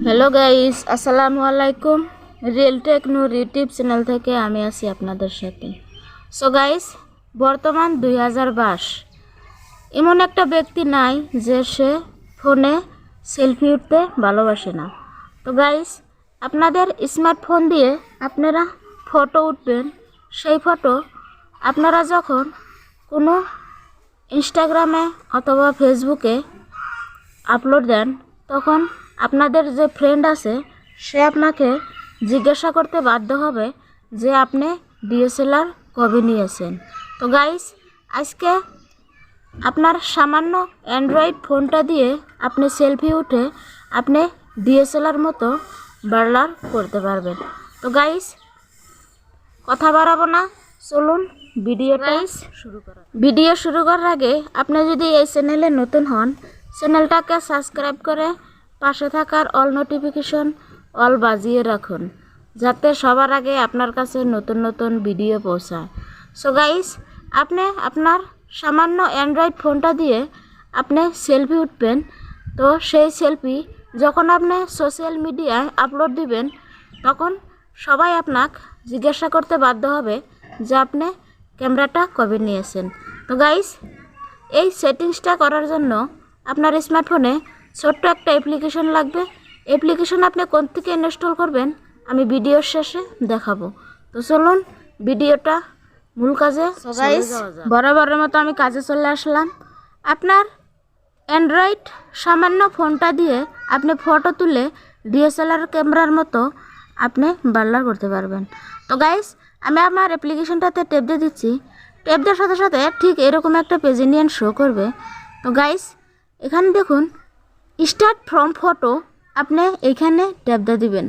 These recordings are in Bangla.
হ্যালো গাইস, আসসালামু আলাইকুম। রিয়েল টেক নূর ইউটিউব চ্যানেল থেকে আমি আছি আপনাদের সাথে। সো গাইস, বর্তমান 2022 এমন একটা ব্যক্তি নাই যে সে ফোনে সেলফি উঠতে ভালোবাসে না। তো গাইস, আপনাদের স্মার্টফোন দিয়ে আপনারা ফটো উঠবেন। সেই ফটো আপনারা যখন কোনো ইনস্টাগ্রামে অথবা ফেসবুকে আপলোড দেন, তখন আপনাদের যে ফ্রেন্ড আছে সে আপনাকে জিজ্ঞাসা করতে বাধ্য হবে যে আপনি ডিএসএলআর কবে নিয়েছেন। তো গাইস, আজকে আপনার সামান্য অ্যান্ড্রয়েড ফোনটা দিয়ে আপনি সেলফি উঠে আপনি ডিএসএলআর মতো ব্লার করতে পারবেন। তো গাইস, কথা বাড়াবো না, চলুন ভিডিও শুরু করার আগে আপনি যদি এই চ্যানেলে নতুন হন, চ্যানেলটাকে সাবস্ক্রাইব করে পাশে থাকার অল নোটিফিকেশন অল বাজিয়ে রাখুন, যাতে সবার আগে আপনার কাছে নতুন নতুন ভিডিও পৌঁছায়। সো গাইস, আপনি আপনার সামান্য অ্যান্ড্রয়েড ফোনটা দিয়ে আপনি সেলফি উঠবেন। তো সেই সেলফি যখন আপনি সোশ্যাল মিডিয়ায় আপলোড দিবেন, তখন সবাই আপনাকে জিজ্ঞাসা করতে বাধ্য হবে যে আপনি ক্যামেরাটা কবে নিয়েছেন। তো গাইস, এই সেটিংসটা করার জন্য আপনার স্মার্টফোনে ছোট্ট একটা অ্যাপ্লিকেশন লাগবে। অ্যাপ্লিকেশন আপনি কোন থেকে ইনস্টল করবেন আমি ভিডিওর শেষে দেখাবো। তো চলুন ভিডিওটা মূল কাজে। গাইস, বরাবরের মতো আমি কাজে চলে আসলাম। আপনার অ্যান্ড্রয়েড সামান্য ফোনটা দিয়ে আপনি ফটো তুলে ডিএসএলআর ক্যামেরার মতো আপনি ব্লার করতে পারবেন। তো গাইস, আমি আমার অ্যাপ্লিকেশনটাতে ট্যাপ দিয়ে দিচ্ছি। ট্যাপ দেওয়ার সাথে সাথে ঠিক এরকম একটা পেজিনিয়ান শো করবে। তো গাইস, এখানে দেখুন স্টার্ট ফ্রম ফটো, আপনি এইখানে ট্যাপ দিয়ে দিবেন।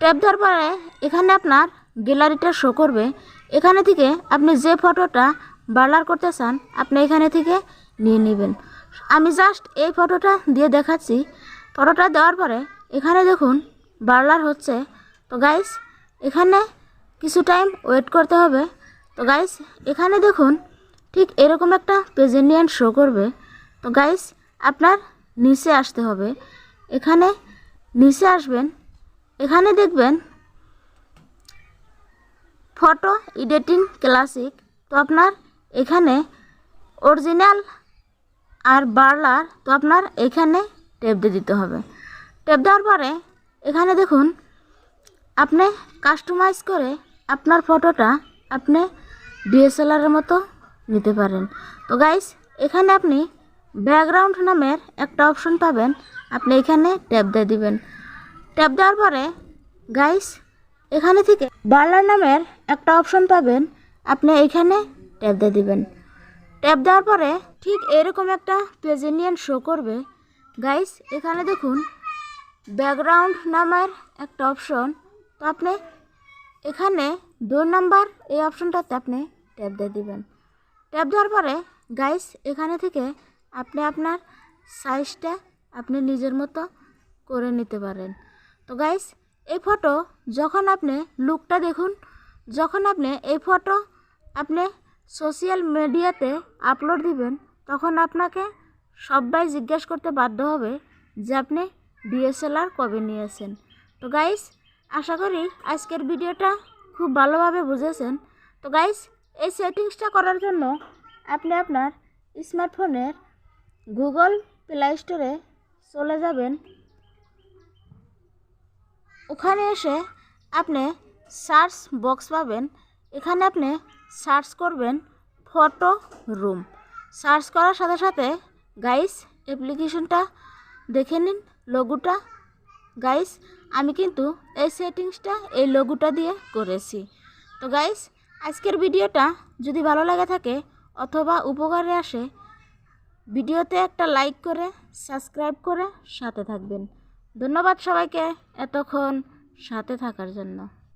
ট্যাপ দেওয়ার পরে এখানে আপনার গ্যালারিটা শো করবে। এখানে থেকে আপনি যে ফটোটা ব্লার করতে চান আপনি এখানে থেকে নিয়ে নেবেন। আমি জাস্ট এই ফটোটা দিয়ে দেখাচ্ছি। ফটোটা দেওয়ার পরে এখানে দেখুন ব্লার হচ্ছে। তো গাইস, এখানে কিছু টাইম ওয়েট করতে হবে। তো গাইস, এখানে দেখুন ঠিক এরকম একটা পেজিনিয়ান শো করবে। তো গাইস, আপনার নিচে আসতে হবে। এখানে নিচে আসবেন, এখানে দেখবেন ফটো এডিটিং ক্লাসিক। তো আপনার এখানে অরিজিনাল আর ব্লার, তো আপনার এখানে ট্যাপ দিয়ে দিতে হবে। ট্যাপ দেওয়ার পরে এখানে দেখুন আপনি কাস্টমাইজ করে আপনার ফটোটা আপনি ডিএসএলআরের মতো নিতে পারেন। তো গাইস, এখানে আপনি ব্যাকগ্রাউন্ড নামের একটা অপশন পাবেন, আপনি এখানে ট্যাপ দিয়ে দিবেন। ট্যাপ দেওয়ার পরে গাইস, এখানে থেকে ব্লার নামের একটা অপশন পাবেন, আপনি এখানে ট্যাপ দিয়ে দিবেন। ট্যাপ দেওয়ার পরে ঠিক এরকম একটা পেজিনিয়ান শো করবে। গাইস, এখানে দেখুন ব্যাকগ্রাউন্ড নামের একটা অপশন, তো আপনি এখানে 2 নাম্বার এই অপশনটাতে আপনি ট্যাপ দিয়ে দিবেন। ট্যাপ দেওয়ার পরে গাইস, এখানে থেকে আপনি আপনার সাইজটা আপনি নিজের মতো করে নিতে পারেন। তো গাইস, এই ফটো যখন আপনি লুকটা দেখুন, যখন আপনি এই ফটো আপনি সোশ্যাল মিডিয়াতে আপলোড দিবেন, তখন আপনাকে সবাই জিজ্ঞাসা করতে বাধ্য হবে যে আপনি ডিএসএলআর কবে নিয়েছেন। তো গাইস, আশা করি আজকের ভিডিওটা খুব ভালোভাবে বুঝেছেন। তো গাইস, এই সেটিংসটা করার জন্য আপনি আপনার স্মার্টফোনের গুগল প্লে স্টোরে চলে যাবেন। ওখানে এসে আপনি সার্চ বক্স পাবেন। এখানে আপনি সার্চ করবেন ফটো রুম। সার্চ করার সাথে সাথে গাইস, অ্যাপ্লিকেশনটা দেখে নিন, লোগোটা। গাইস, আমি কিন্তু এই সেটিংসটা এই লোগোটা দিয়ে করেছি। তো গাইস, আজকের ভিডিওটা যদি ভালো লাগে থাকে অথবা উপকারে আসে, ভিডিওতে একটা লাইক করে সাবস্ক্রাইব করে সাথে থাকবেন। ধন্যবাদ সবাইকে এতক্ষণ সাথে থাকার জন্য।